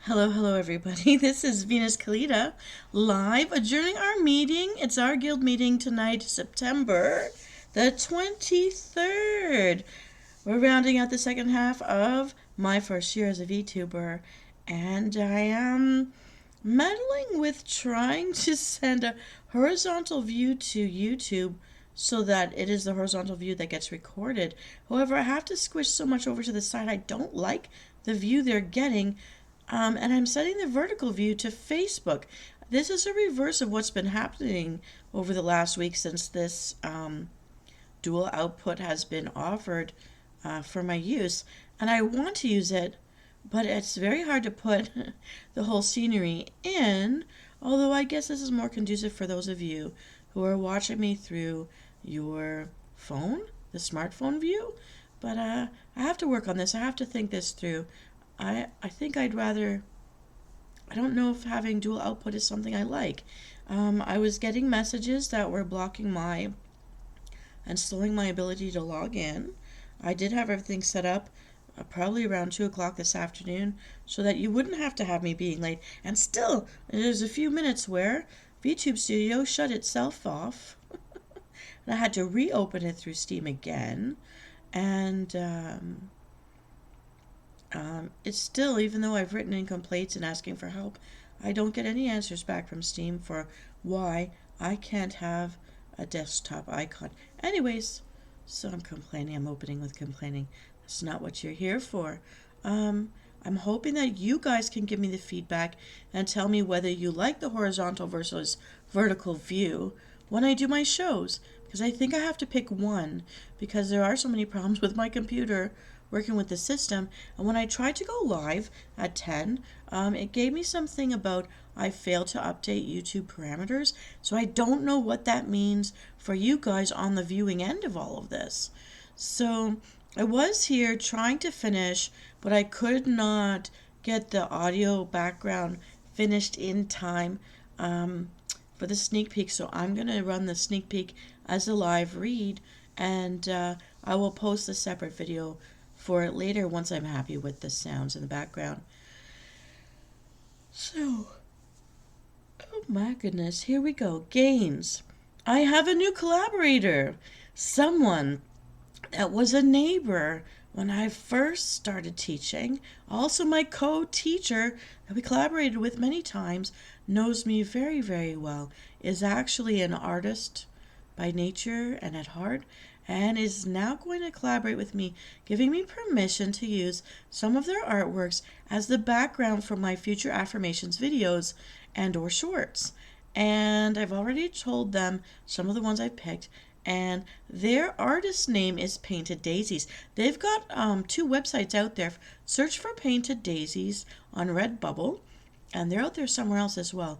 Hello, hello, everybody. This is Venus Callida live adjourning our meeting. It's our guild meeting tonight, September the 23rd. We're rounding out the second half of my first year as a VTuber, and I am meddling with trying to send a horizontal view to YouTube so that it is the horizontal view that gets recorded. However, I have to squish so much over to the side. I don't like the view they're getting. And I'm setting the vertical view to Facebook. This is a reverse of what's been happening over the last week since this dual output has been offered for my use. And I want to use it, but it's very hard to put the whole scenery in, although I guess this is more conducive for those of you who are watching me through your phone, the smartphone view. But I have to work on this. I have to think this through. I think I'd rather, I don't know if having dual output is something I like. I was getting messages that were blocking my and slowing my ability to log in. I did have everything set up probably around 2 o'clock this afternoon so that you wouldn't have to have me being late. And still, there's a few minutes where VTube Studio shut itself off. And I had to reopen it through Steam again. And it's still, even though I've written in complaints and asking for help, I don't get any answers back from Steam for why I can't have a desktop icon. Anyways, so I'm complaining. I'm opening with complaining. That's not what you're here for. I'm hoping that you guys can give me the feedback and tell me whether you like the horizontal versus vertical view when I do my shows. Because I think I have to pick one because there are so many problems with my computer working with the system. And when I tried to go live at 10, it gave me something about I failed to update YouTube parameters. So I don't know what that means for you guys on the viewing end of all of this. So I was here trying to finish, but I could not get the audio background finished in time for the sneak peek. So I'm going to run the sneak peek as a live read, and I will post a separate video for it later once I'm happy with the sounds in the background. So, oh my goodness, here we go. Gains. I have a new collaborator. Someone that was a neighbor when I first started teaching. Also, my co-teacher that we collaborated with many times knows me very, very well, is actually an artist by nature and at heart, and is now going to collaborate with me, giving me permission to use some of their artworks as the background for my future affirmations videos and or shorts. And I've already told them some of the ones I've picked, and their artist name is Painted Daisies. They've got 2 websites out there. Search for Painted Daisies on Redbubble, and they're out there somewhere else as well.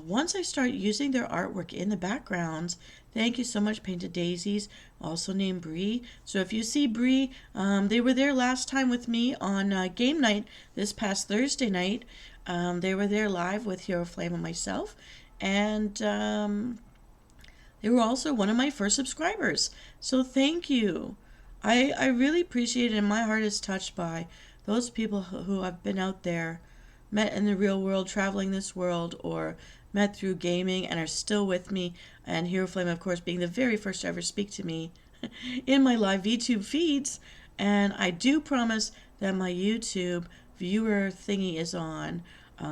Once I start using their artwork in the backgrounds, thank you so much, Painted Daisies, also named Bree. So if you see Bree, they were there last time with me on game night this past Thursday night. They were there live with Hero Flame and myself, and they were also one of my first subscribers. So thank you. I really appreciate it, and my heart is touched by those people who have been out there, met in the real world, traveling this world, or met through gaming and are still with me. And Hero Flame, of course, being the very first to ever speak to me in my live VTube feeds. And I do promise that my YouTube viewer thingy is on,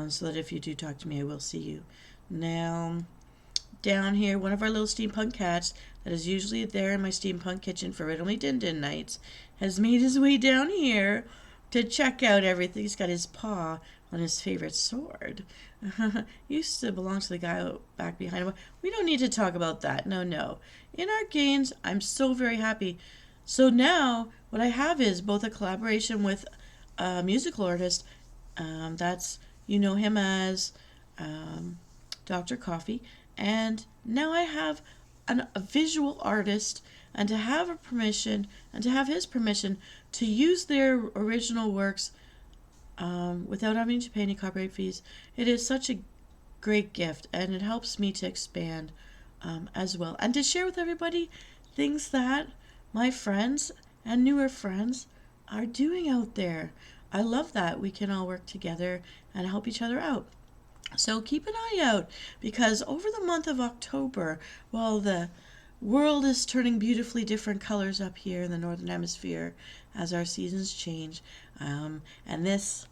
so that if you do talk to me, I will see you. Now, down here, one of our little steampunk cats that is usually there in my steampunk kitchen for Riddle Me Din Din nights has made his way down here to check out everything. He's got his paw on his favorite sword. Used to belong to the guy back behind him. We don't need to talk about that. No. In our games, I'm so very happy. So now, what I have is both a collaboration with a musical artist. That's, you know him as Dr. Coffee. And now I have a visual artist, and to have a permission, and to have his permission to use their original works without having to pay any copyright fees. It is such a great gift, and it helps me to expand as well, and to share with everybody things that my friends and newer friends are doing out there. I love that we can all work together and help each other out. So keep an eye out, because over the month of October, while the world is turning beautifully different colors up here in the Northern Hemisphere as our seasons change, and this,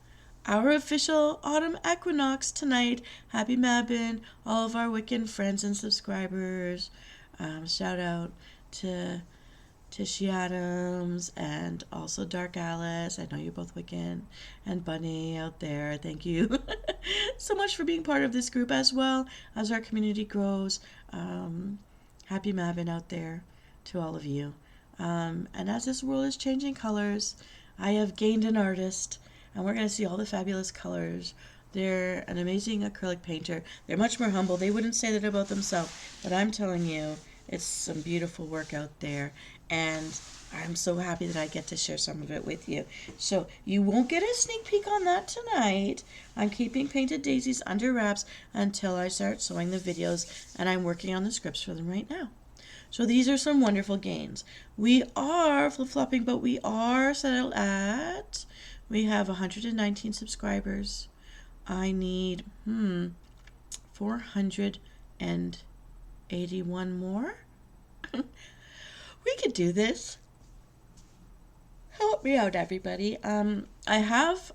our official autumn equinox tonight. Happy Mabin, all of our Wiccan friends and subscribers. Shout out to Tishy Adams and also Dark Alice. I know you're both Wiccan. And Bunny out there. Thank you so much for being part of this group as well as our community grows. Happy Mabin out there to all of you. And as this world is changing colors, I have gained an artist, and we're going to see all the fabulous colors. They're an amazing acrylic painter. They're much more humble. They wouldn't say that about themselves, but I'm telling you, it's some beautiful work out there, and I'm so happy that I get to share some of it with you. So you won't get a sneak peek on that tonight. I'm keeping Painted Daisies under wraps until I start sewing the videos, and I'm working on the scripts for them right now. So these are some wonderful gains. We are flip-flopping, but we are settled at, we have 119 subscribers. I need 481 more. We could do this. Help me out, everybody. I have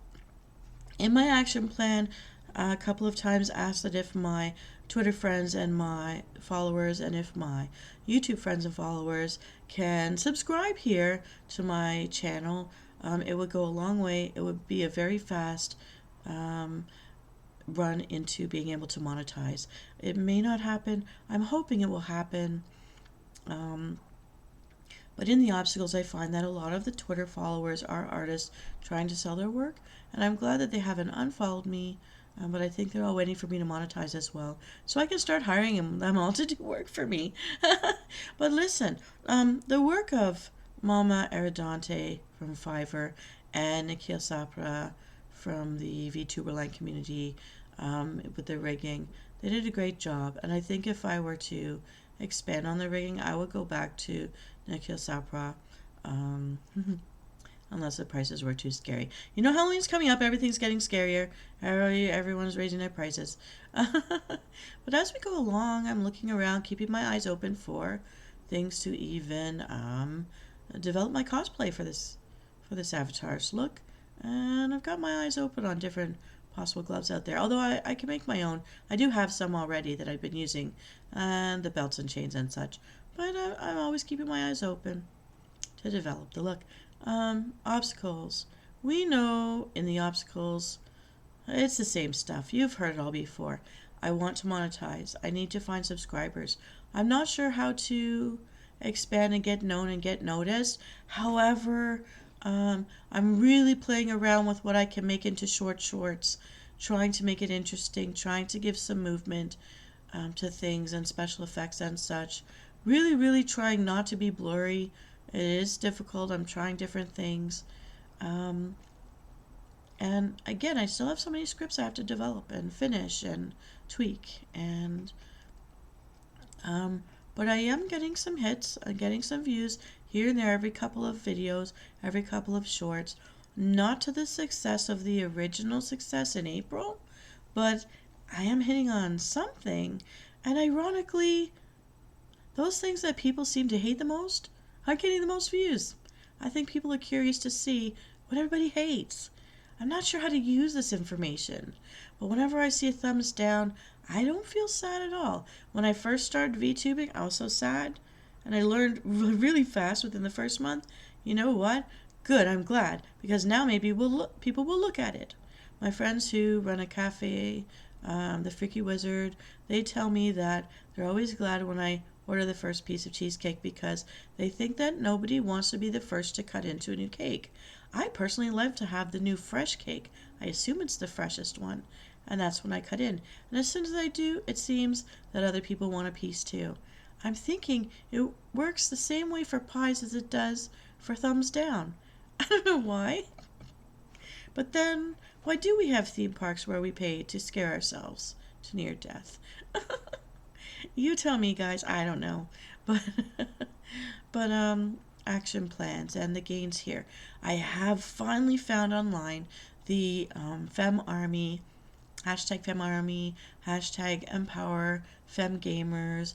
in my action plan a couple of times asked that if my Twitter friends and my followers and if my YouTube friends and followers can subscribe here to my channel, it would go a long way. It would be a very fast run into being able to monetize. It may not happen. I'm hoping it will happen. But in the obstacles, I find that a lot of the Twitter followers are artists trying to sell their work, and I'm glad that they haven't unfollowed me, but I think they're all waiting for me to monetize as well, so I can start hiring them all to do work for me. But listen, the work of Mama Eridante from Fiverr and Nikhil Sapra from the Vtuberland community with the rigging, they did a great job, and I think if I were to expand on the rigging, I would go back to Nikhil Sapra, unless the prices were too scary. You know, Halloween's coming up, everything's getting scarier, everyone's raising their prices. But as we go along, I'm looking around, keeping my eyes open for things to even develop my cosplay for this avatar's look, and I've got my eyes open on different possible gloves out there, although I can make my own. I do have some already that I've been using, and the belts and chains and such, but I'm always keeping my eyes open to develop the look. Obstacles. We know in the obstacles, it's the same stuff. You've heard it all before. I want to monetize. I need to find subscribers. I'm not sure how to expand and get known and get noticed. However, I'm really playing around with what I can make into shorts, trying to make it interesting, trying to give some movement to things and special effects and such. Really, really trying not to be blurry. It is difficult. I'm trying different things. And again, I still have so many scripts I have to develop and finish and tweak. But I am getting some hits. I'm getting some views here and there every couple of videos, every couple of shorts. Not to the success of the original success in April, but I am hitting on something. And ironically, those things that people seem to hate the most are getting the most views. I think people are curious to see what everybody hates. I'm not sure how to use this information, but whenever I see a thumbs down, I don't feel sad at all. When I first started VTubing, I was so sad, and I learned really fast within the first month. You know what? Good, I'm glad, because now maybe people will look at it. My friends who run a cafe, the Freaky Wizard, they tell me that they're always glad when I order the first piece of cheesecake because they think that nobody wants to be the first to cut into a new cake. I personally love to have the new fresh cake. I assume it's the freshest one, and that's when I cut in. And as soon as I do, it seems that other people want a piece too. I'm thinking it works the same way for pies as it does for thumbs down. I don't know why. But then, why do we have theme parks where we pay to scare ourselves to near death? You tell me, guys. I don't know. But action plans and the gains here. I have finally found online the Fem Army, hashtag Fem Army, hashtag Empower Fem Gamers,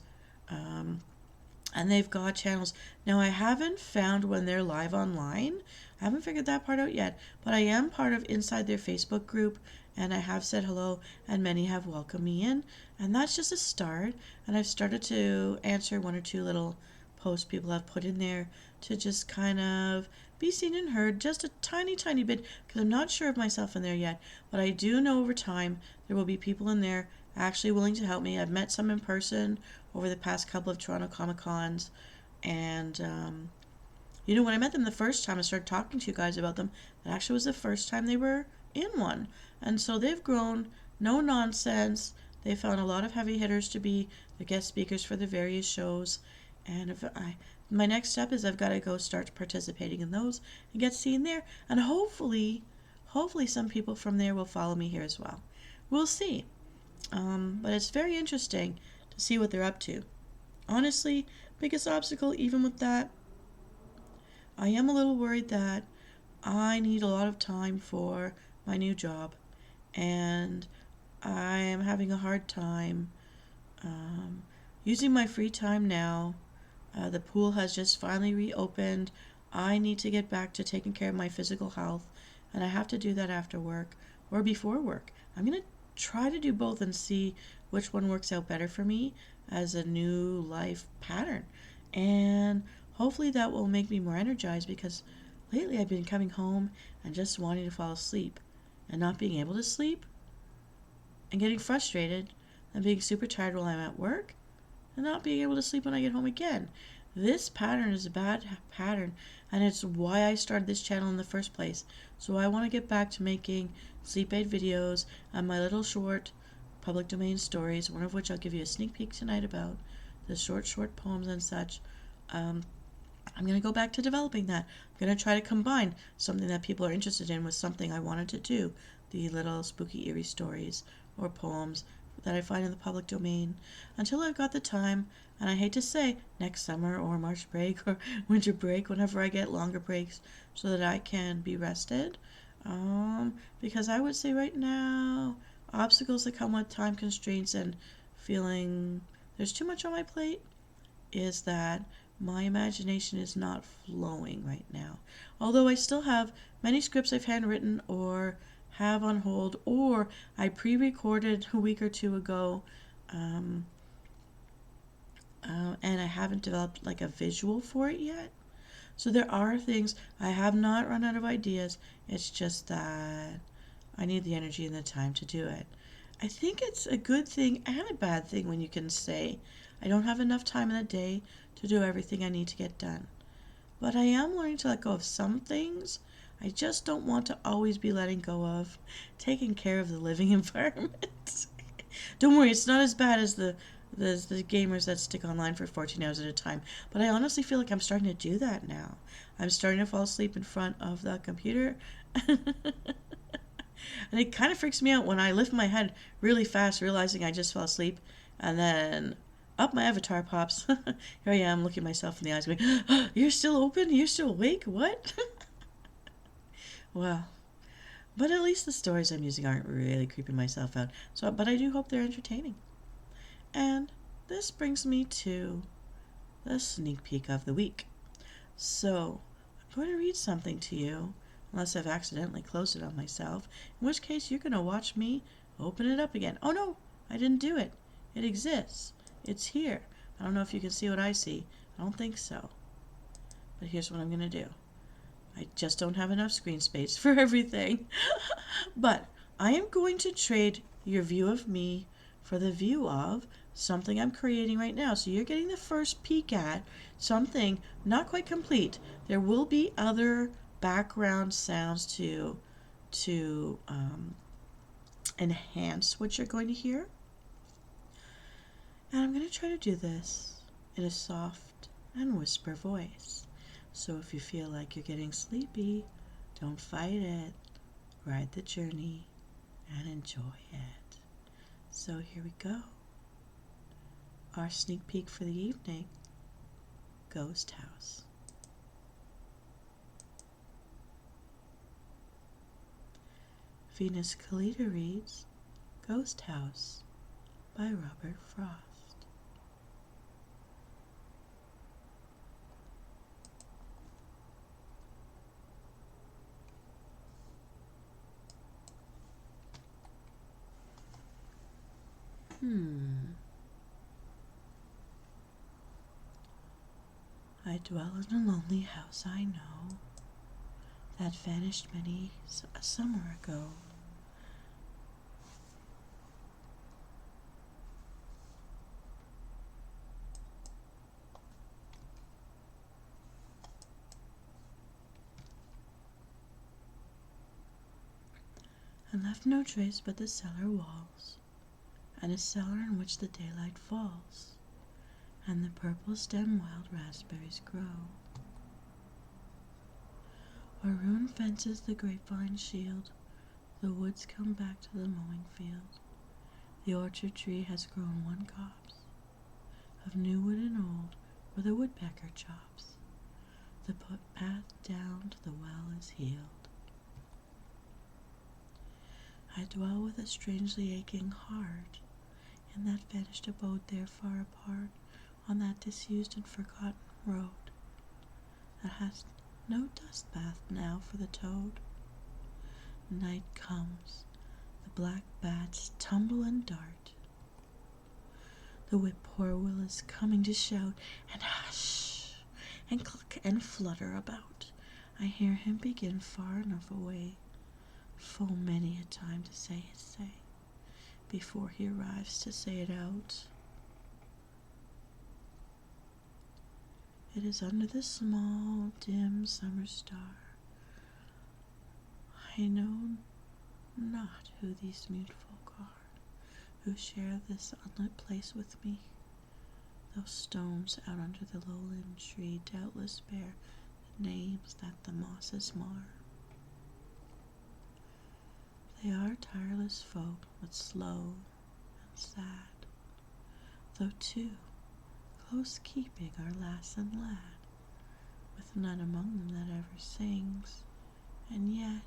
and they've got channels. Now, I haven't found when they're live online. I haven't figured that part out yet, but I am part of inside their Facebook group, and I have said hello, and many have welcomed me in, and that's just a start. And I've started to answer one or two little posts people have put in there to just kind of be seen and heard just a tiny, tiny bit, because I'm not sure of myself in there yet, but I do know over time there will be people in there actually willing to help me. I've met some in person over the past couple of Toronto Comic Cons, and when I met them the first time, I started talking to you guys about them. That actually was the first time they were in one, and so they've grown. No nonsense. They found a lot of heavy hitters to be the guest speakers for the various shows, and my next step is I've got to go start participating in those and get seen there, and hopefully some people from there will follow me here as well. We'll see. But it's very interesting to see what they're up to. Honestly, biggest obstacle, even with that, I am a little worried that I need a lot of time for my new job, and I am having a hard time using my free time now. The pool has just finally reopened. I need to get back to taking care of my physical health, and I have to do that after work or before work. I'm going to try to do both and see which one works out better for me as a new life pattern. And hopefully that will make me more energized, because lately I've been coming home and just wanting to fall asleep and not being able to sleep and getting frustrated and being super tired while I'm at work and not being able to sleep when I get home again. This pattern is a bad pattern, and it's why I started this channel in the first place. So I want to get back to making sleep aid videos and my little short public domain stories, one of which I'll give you a sneak peek tonight about, the short poems and such. I'm going to go back to developing that. I'm going to try to combine something that people are interested in with something I wanted to do, the little spooky, eerie stories or poems that I find in the public domain, until I've got the time. And I hate to say next summer or March break or winter break, whenever I get longer breaks, so that I can be rested. Because I would say right now, obstacles that come with time constraints and feeling there's too much on my plate is that my imagination is not flowing right now. Although I still have many scripts I've handwritten or have on hold, or I pre-recorded a week or two ago, and I haven't developed like a visual for it yet. So there are things. I have not run out of ideas. It's just that I need the energy and the time to do it. I think it's a good thing and a bad thing when you can say, I don't have enough time in the day to do everything I need to get done. But I am learning to let go of some things. I just don't want to always be letting go of taking care of the living environment. Don't worry, it's not as bad as the gamers that stick online for 14 hours at a time. But I honestly feel like I'm starting to do that now. I'm starting to fall asleep in front of the computer. And it kind of freaks me out when I lift my head really fast, realizing I just fell asleep, and then up my avatar pops. Here I am looking myself in the eyes going, oh, you're still open? You're still awake? What? Well, but at least the stories I'm using aren't really creeping myself out. But I do hope they're entertaining. And this brings me to the sneak peek of the week. So I'm going to read something to you, unless I've accidentally closed it on myself, in which case you're going to watch me open it up again. Oh no, I didn't do it. It exists. It's here. I don't know if you can see what I see. I don't think so. But here's what I'm going to do. I just don't have enough screen space for everything. But I am going to trade your view of me for the view of something I'm creating right now. So you're getting the first peek at something not quite complete. There will be other background sounds to enhance what you're going to hear. And I'm going to try to do this in a soft and whisper voice. So if you feel like you're getting sleepy, don't fight it. Ride the journey and enjoy it. So here we go. Our sneak peek for the evening, Ghost House. Venus Callida reads Ghost House by Robert Frost. I dwell in a lonely house I know that vanished many a summer ago. And left no trace but the cellar walls, and a cellar in which the daylight falls, and the purple stem wild raspberries grow. Where ruined fences the grapevine shield, the woods come back to the mowing field. The orchard tree has grown one copse of new wood and old, where the woodpecker chops. The path down to the well is healed. I dwell with a strangely aching heart in that vanished abode there far apart, on that disused and forgotten road that has no dust bath now for the toad. Night comes, the black bats tumble and dart. The whippoorwill is coming to shout, and hush, and cluck and flutter about. I hear him begin far enough away, full many a time to say his say, before he arrives to say it out. It is under the small, dim summer star. I know not who these mute folk are, who share this unlit place with me. Those stones out under the lowland tree doubtless bear the names that the mosses mar. They are tireless folk, but slow and sad, though too close keeping are lass and lad, with none among them that ever sings, and yet,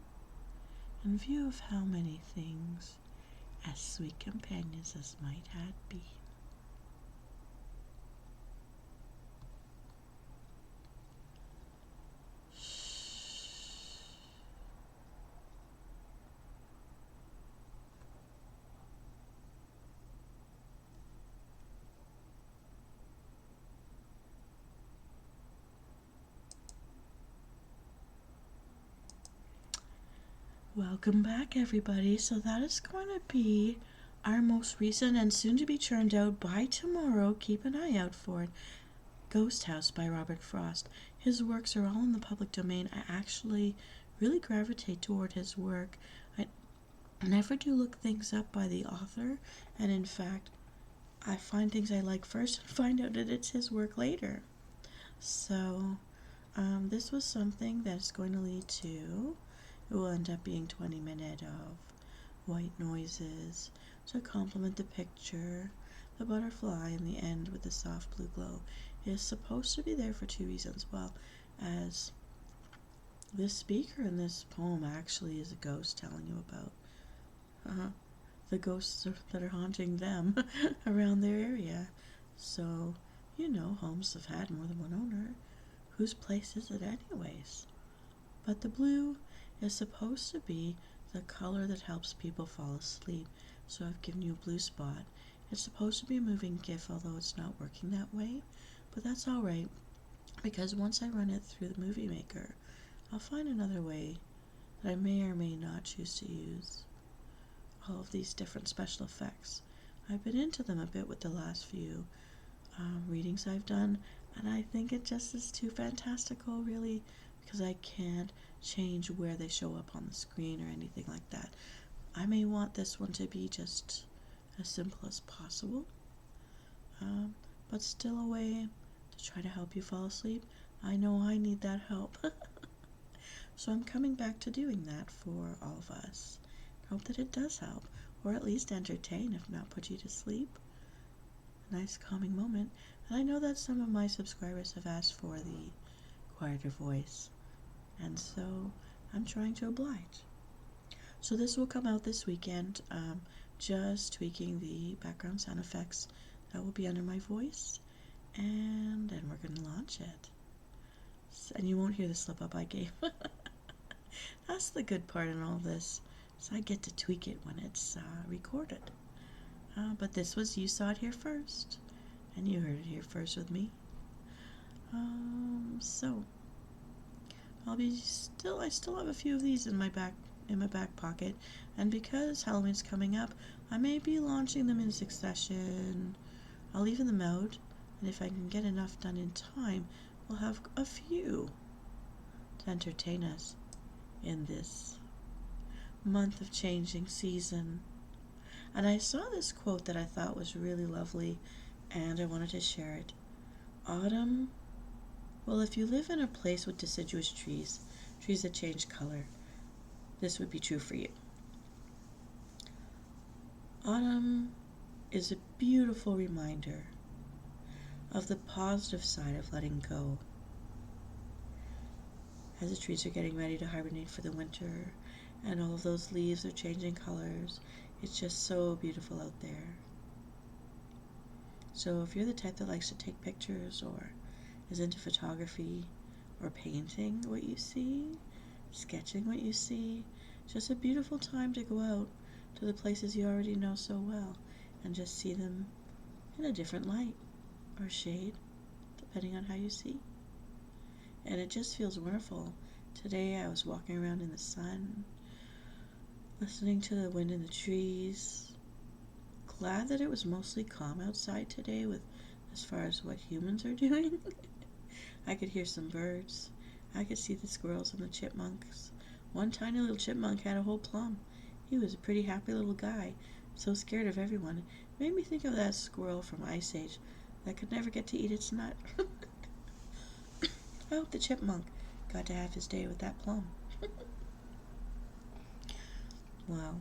in view of how many things, as sweet companions as might had been. Welcome back, everybody. So that is going to be our most recent and soon to be churned out by tomorrow. Keep an eye out for it. Ghost House by Robert Frost. His works are all in the public domain. I actually really gravitate toward his work. I never do look things up by the author, and in fact, I find things I like first and find out that it's his work later. So, this was something that's going to lead to, it will end up being 20 minutes of white noises to complement the picture. The butterfly in the end with the soft blue glow is supposed to be there for two reasons. Well, as this speaker in this poem actually is a ghost telling you about the ghosts that are haunting them around their area. So, homes have had more than one owner. Whose place is it anyways? But the blue is supposed to be the color that helps people fall asleep. So I've given you a blue spot. It's supposed to be a moving GIF, although it's not working that way. But that's alright, because once I run it through the movie maker, I'll find another way that I may or may not choose to use all of these different special effects. I've been into them a bit with the last few readings I've done, and I think it just is too fantastical, really, because I can't change where they show up on the screen or anything like that. I may want this one to be just as simple as possible, but still a way to try to help you fall asleep. I know I need that help. So I'm coming back to doing that for all of us. Hope that it does help, or at least entertain, if not put you to sleep. A nice calming moment. And I know that some of my subscribers have asked for the quieter voice, and so I'm trying to oblige. So this will come out this weekend. Just tweaking the background sound effects that will be under my voice, and then we're going to launch it. And you won't hear the slip up I gave. That's the good part in all this. So I get to tweak it when it's recorded. But you saw it here first, and you heard it here first with me. So I still have a few of these in my back pocket, and because Halloween's coming up, I may be launching them in succession. I'll even them out, and if I can get enough done in time, we'll have a few to entertain us in this month of changing season. And I saw this quote that I thought was really lovely, and I wanted to share it. Autumn, well, if you live in a place with deciduous trees that change color, this would be true for you. Autumn is a beautiful reminder of the positive side of letting go. As the trees are getting ready to hibernate for the winter, and all of those leaves are changing colors, it's just so beautiful out there. So if you're the type that likes to take pictures or is into photography or painting what you see, sketching what you see, it's just a beautiful time to go out to the places you already know so well and just see them in a different light or shade, depending on how you see. And it just feels wonderful. Today I was walking around in the sun, listening to the wind in the trees. Glad that it was mostly calm outside today with as far as what humans are doing. I could hear some birds. I could see the squirrels and the chipmunks. One tiny little chipmunk had a whole plum. He was a pretty happy little guy, so scared of everyone. It made me think of that squirrel from Ice Age that could never get to eat its nut. I hope the chipmunk got to have his day with that plum. Wow.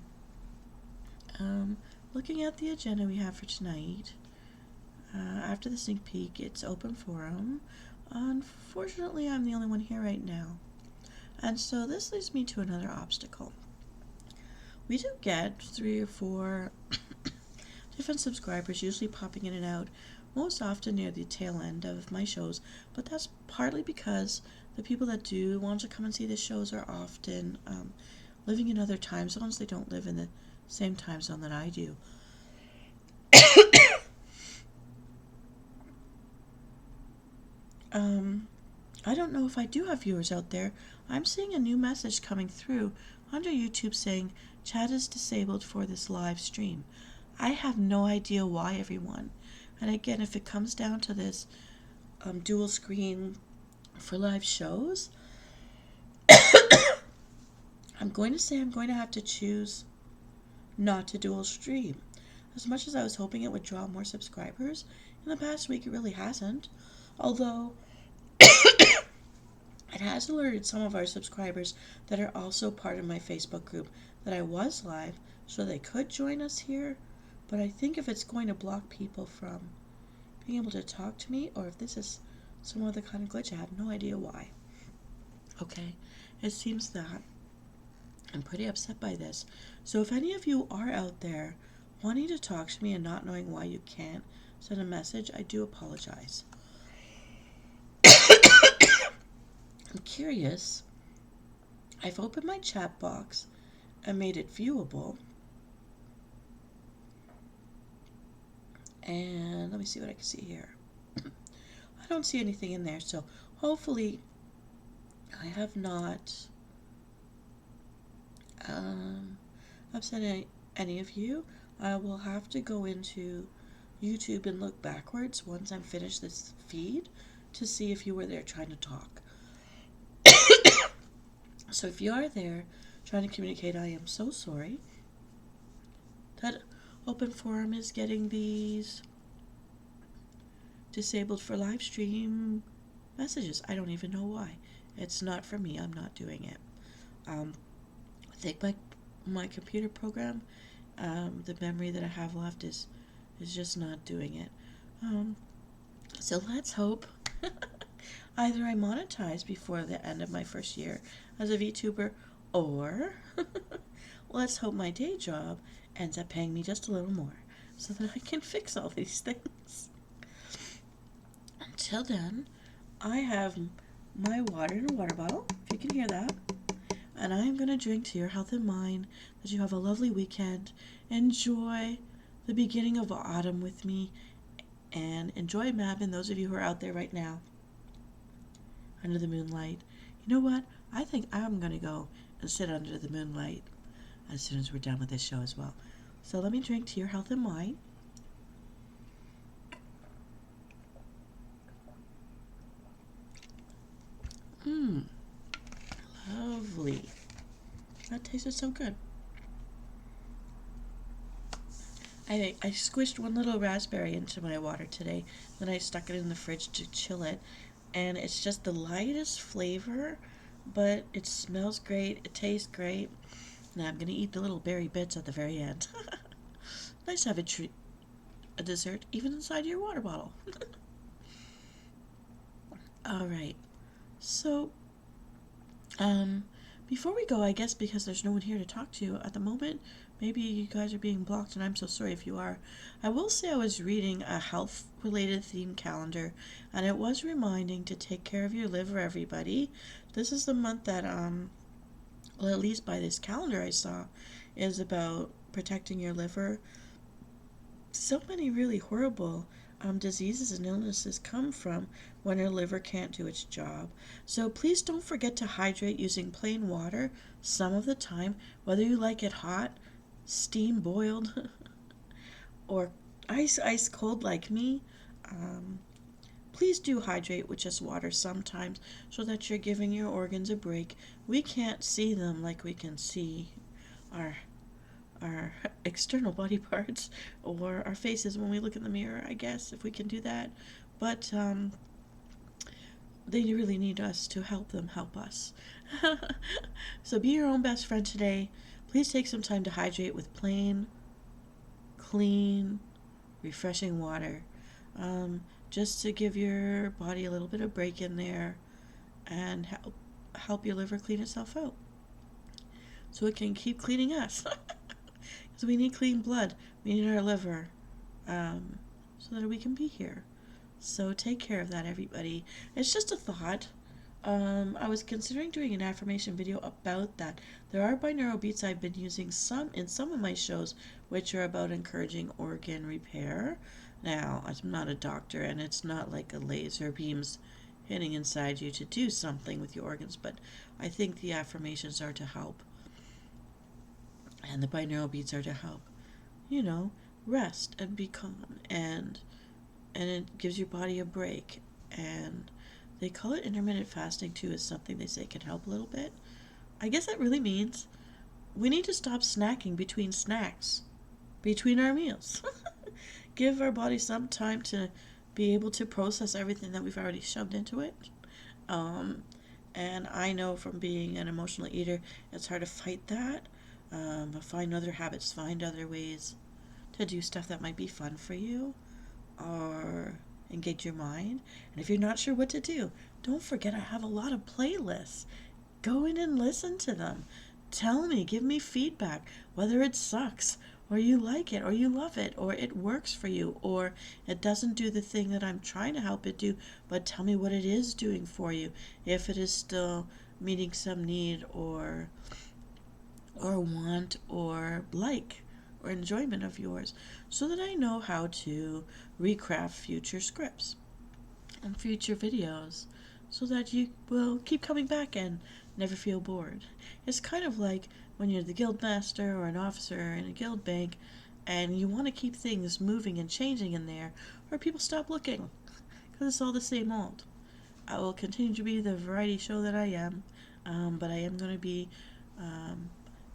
Looking at the agenda we have for tonight, after the sneak peek, it's open forum. Unfortunately, I'm the only one here right now. And so this leads me to another obstacle. We do get 3 or 4 different subscribers usually popping in and out, most often near the tail end of my shows, but that's partly because the people that do want to come and see the shows are often living in other time zones. They don't live in the same time zone that I do. I don't know if I do have viewers out there. I'm seeing a new message coming through under YouTube saying chat is disabled for this live stream. I have no idea why, everyone. And again, if it comes down to this dual screen for live shows, I'm going to have to choose not to dual stream. As much as I was hoping it would draw more subscribers, in the past week it really hasn't. Although it has alerted some of our subscribers that are also part of my Facebook group that I was live, so they could join us here. But I think if it's going to block people from being able to talk to me, or if this is some other kind of glitch, I have no idea why. Okay, it seems that I'm pretty upset by this. So if any of you are out there wanting to talk to me and not knowing why you can't send a message, I do apologize. I'm curious. I've opened my chat box and made it viewable. And let me see what I can see here. I don't see anything in there, so hopefully I have not upset any of you. I will have to go into YouTube and look backwards once I'm finished this feed to see if you were there trying to talk. So if you are there trying to communicate, I am so sorry that Open Forum is getting these disabled for live stream messages. I don't even know why. It's not for me. I'm not doing it. I think my computer program, the memory that I have left is just not doing it. So let's hope either I monetize before the end of my first year as a VTuber, or Let's hope my day job ends up paying me just a little more so that I can fix all these things. Until then, I have my water in a water bottle, if you can hear that. And I am going to drink to your health and mine, that you have a lovely weekend. Enjoy the beginning of autumn with me, and enjoy Mab and those of you who are out there right now under the moonlight. You know what? I think I'm going to go and sit under the moonlight as soon as we're done with this show as well. So let me drink to your health and mine. Lovely. That tasted so good. I squished one little raspberry into my water today, then I stuck it in the fridge to chill it, and it's just the lightest flavor, but it smells great, it tastes great. Now I'm going to eat the little berry bits at the very end. Nice to have a dessert even inside your water bottle. All right. So, before we go, I guess because there's no one here to talk to at the moment, maybe you guys are being blocked, and I'm so sorry if you are. I will say I was reading a health-related theme calendar, and it was reminding to take care of your liver, everybody. This is the month that, well, at least by this calendar I saw, is about protecting your liver. So many really horrible diseases and illnesses come from when our liver can't do its job. So please don't forget to hydrate using plain water some of the time, whether you like it hot, steam boiled, or ice cold like me. Please do hydrate with just water sometimes so that you're giving your organs a break. We can't see them like we can see our external body parts or our faces when we look in the mirror, I guess, if we can do that. But they really need us to help them help us. So be your own best friend today. Please take some time to hydrate with plain, clean, refreshing water. Just to give your body a little bit of break in there and help your liver clean itself out so it can keep cleaning us. Because we need clean blood. We need our liver so that we can be here. So take care of that, everybody. It's just a thought. I was considering doing an affirmation video about that. There are binaural beats I've been using in some of my shows, which are about encouraging organ repair. Now, I'm not a doctor, and it's not like a laser beams hitting inside you to do something with your organs, but I think the affirmations are to help. And the binaural beats are to help, rest and be calm, and it gives your body a break. And they call it intermittent fasting too, is something they say can help a little bit. I guess that really means we need to stop snacking between snacks, between our meals. Give our body some time to be able to process everything that we've already shoved into it. And I know from being an emotional eater, it's hard to fight that. Find other habits, find other ways to do stuff that might be fun for you or engage your mind. And if you're not sure what to do, don't forget I have a lot of playlists. Go in and listen to them. Tell me, give me feedback, whether it sucks or you like it or you love it or it works for you or it doesn't do the thing that I'm trying to help it do, but tell me what it is doing for you, if it is still meeting some need or want or like or enjoyment of yours, so that I know how to recraft future scripts and future videos so that you will keep coming back and never feel bored. It's kind of like when you're the guild master or an officer in a guild bank and you want to keep things moving and changing in there, or people stop looking because it's all the same old. I will continue to be the variety show that I am, but I am going to be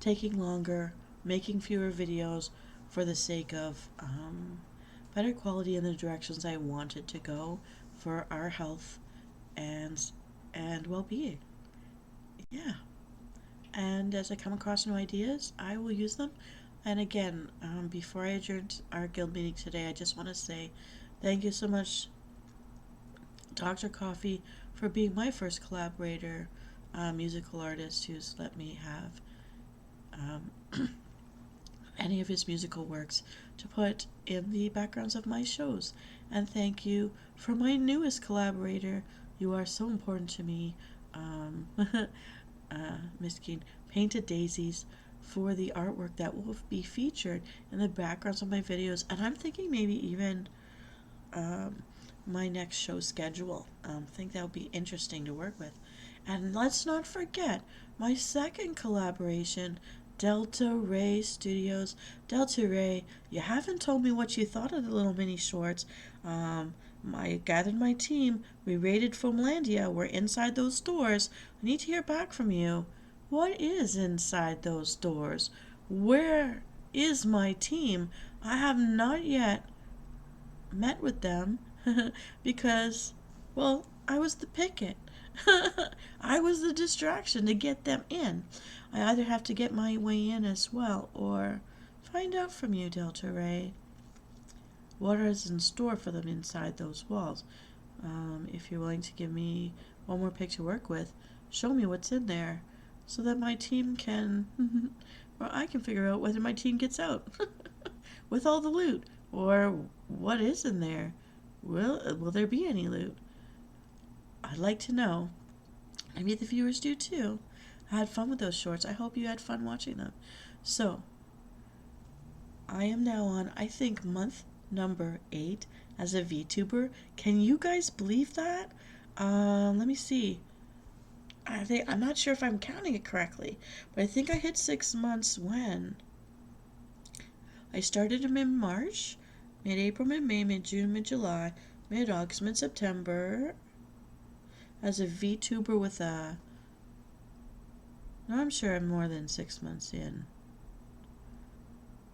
taking longer, making fewer videos for the sake of better quality in the directions I wanted to go for our health and well-being. Yeah. And as I come across new ideas, I will use them. And again, before I adjourn our guild meeting today, I just want to say thank you so much, Dr. Coffee, for being my first collaborator, musical artist who's let me have any of his musical works to put in the backgrounds of my shows. And thank you for my newest collaborator. You are so important to me, Miss Keen. Painted Daisies, for the artwork that will be featured in the backgrounds of my videos. And I'm thinking maybe even my next show schedule. I think that would be interesting to work with. And let's not forget my second collaboration, Delta Ray Studios. Delta Ray, you haven't told me what you thought of the little mini shorts. I gathered my team. We raided Foamlandia. We're inside those doors. I need to hear back from you. What is inside those doors? Where is my team? I have not yet met with them because, well, I was the picket. I was the distraction to get them in. I either have to get my way in as well or find out from you, Delta Ray, what is in store for them inside those walls. If you're willing to give me one more pick to work with, show me what's in there so that my team can, or I can figure out whether my team gets out with all the loot or what is in there. Will there be any loot? I'd like to know. Maybe the viewers do too. I had fun with those shorts. I hope you had fun watching them. So, I am now on, I think, month number 8 as a VTuber. Can you guys believe that? Let me see. I'm not sure if I'm counting it correctly, but I think I hit 6 months when I started in mid-March, mid-April, mid-May, mid-June, mid-July, mid-August, mid-September, as a VTuber with a... No, I'm sure I'm more than 6 months in.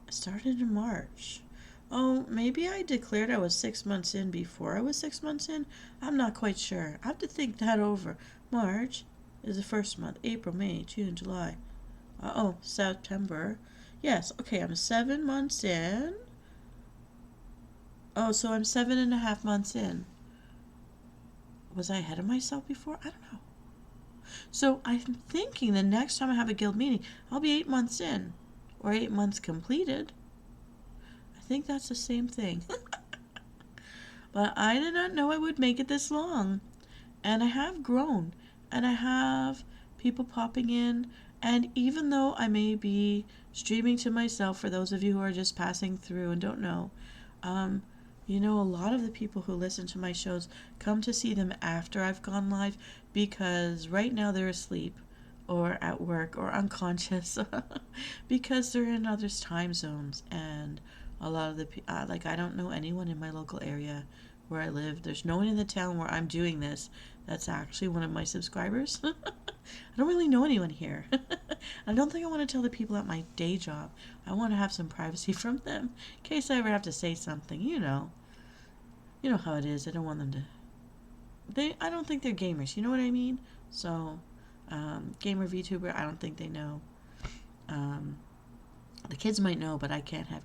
I started in March. Oh, maybe I declared I was 6 months in before I was 6 months in? I'm not quite sure. I have to think that over. March is the first month. April, May, June, July. September. Yes, okay, I'm 7 months in. Oh, so I'm 7.5 months in. Was I ahead of myself before? I don't know. So I'm thinking the next time I have a guild meeting, I'll be 8 months in. Or 8 months completed. I think that's the same thing. But I did not know I would make it this long. And I have grown. And I have people popping in. And even though I may be streaming to myself, for those of you who are just passing through and don't know, a lot of the people who listen to my shows come to see them after I've gone live because right now they're asleep or at work or unconscious because they're in other time zones. And a lot of the I don't know anyone in my local area where I live. There's no one in the town where I'm doing this that's actually one of my subscribers. I don't really know anyone here. I don't think I want to tell the people at my day job. I want to have some privacy from them in case I ever have to say something, You know how it is. I don't want them to... I don't think they're gamers, you know what I mean? So, gamer VTuber, I don't think they know. The kids might know, but I can't have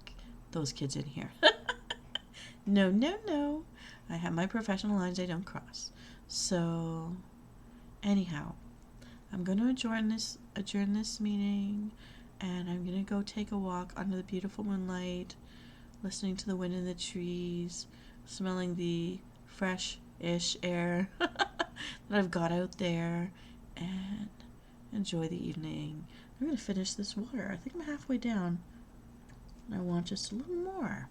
those kids in here. No. I have my professional lines I don't cross. So, anyhow, I'm going to adjourn this meeting, and I'm going to go take a walk under the beautiful moonlight, listening to the wind in the trees, smelling the fresh-ish air that I've got out there, and enjoy the evening. I'm going to finish this water. I think I'm halfway down, and I want just a little more.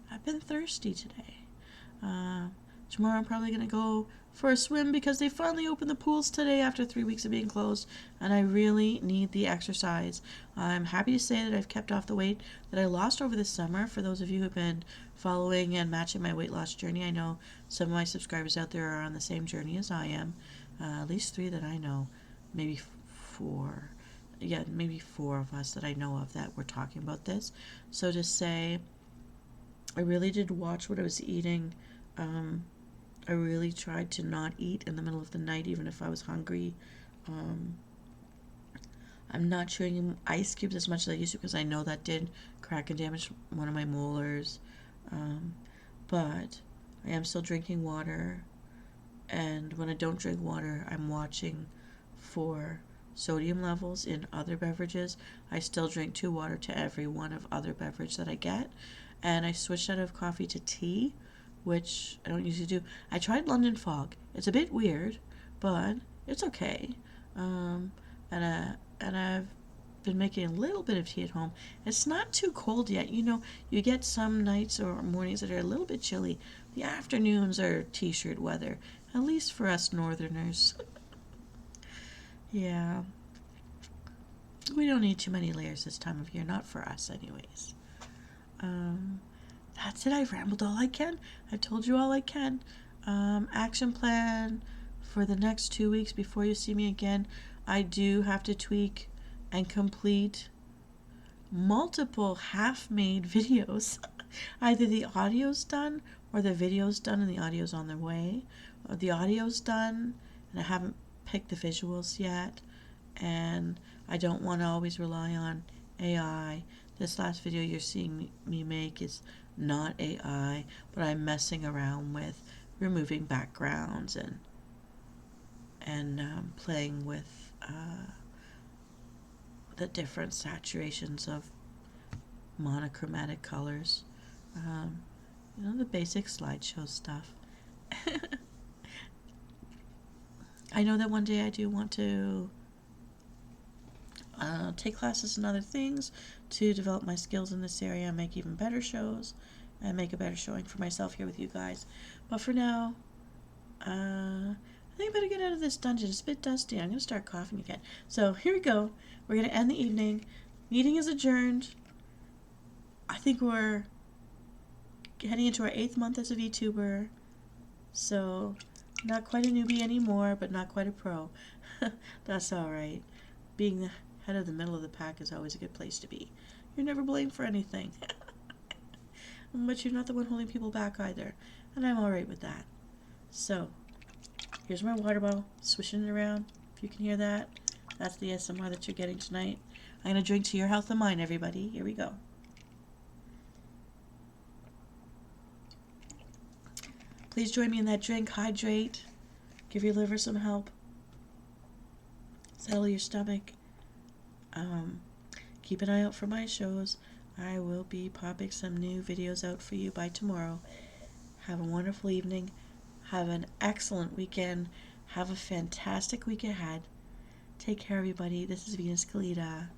I've been thirsty today. Tomorrow I'm probably going to go for a swim because they finally opened the pools today after 3 weeks of being closed, and I really need the exercise. I'm happy to say that I've kept off the weight that I lost over the summer. For those of you who have been following and matching my weight loss journey, I know some of my subscribers out there are on the same journey as I am. At least 3 that I know, maybe 4. Yeah, maybe 4 of us that I know of that were talking about this. So to say, I really did watch what I was eating. I really tried to not eat in the middle of the night, even if I was hungry. I'm not chewing ice cubes as much as I used to because I know that did crack and damage one of my molars. But I am still drinking water. And when I don't drink water, I'm watching for sodium levels in other beverages. I still drink 2 water to every one of other beverage that I get. And I switched out of coffee to tea, which I don't usually do. I tried London Fog. It's a bit weird, but it's okay. Um, and I've been making a little bit of tea at home. It's not too cold yet. You know, you get some nights or mornings that are a little bit chilly. The afternoons are t-shirt weather, at least for us northerners. Yeah, we don't need too many layers this time of year, not for us anyways. Um, that's it. I've rambled all I can. I've told you all I can. Action plan for the next 2 weeks before you see me again. I do have to tweak and complete multiple half-made videos. Either the audio's done or the video's done and the audio's on their way. Or the audio's done and I haven't picked the visuals yet. And I don't want to always rely on AI. This last video you're seeing me make is not AI, but I'm messing around with removing backgrounds and playing with the different saturations of monochromatic colors. You know, the basic slideshow stuff. I know that one day I do want to take classes in other things to develop my skills in this area and make even better shows and make a better showing for myself here with you guys. But for now, I think I better get out of this dungeon. It's a bit dusty. I'm going to start coughing again. So here we go. We're going to end the evening. Meeting is adjourned. I think we're heading into our 8th month as a VTuber. So not quite a newbie anymore, but not quite a pro. That's alright. Being the head of the middle of the pack is always a good place to be. You're never blamed for anything. But you're not the one holding people back either. And I'm alright with that. So, here's my water bottle. Swishing it around. If you can hear that. That's the ASMR that you're getting tonight. I'm going to drink to your health and mine, everybody. Here we go. Please join me in that drink. Hydrate. Give your liver some help. Settle your stomach. Keep an eye out for my shows. I will be popping some new videos out for you by tomorrow. Have a wonderful evening. Have an excellent weekend. Have a fantastic week ahead. Take care, everybody. This is Venus Callida.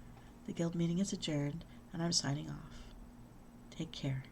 The guild meeting is adjourned, and I'm signing off. Take care.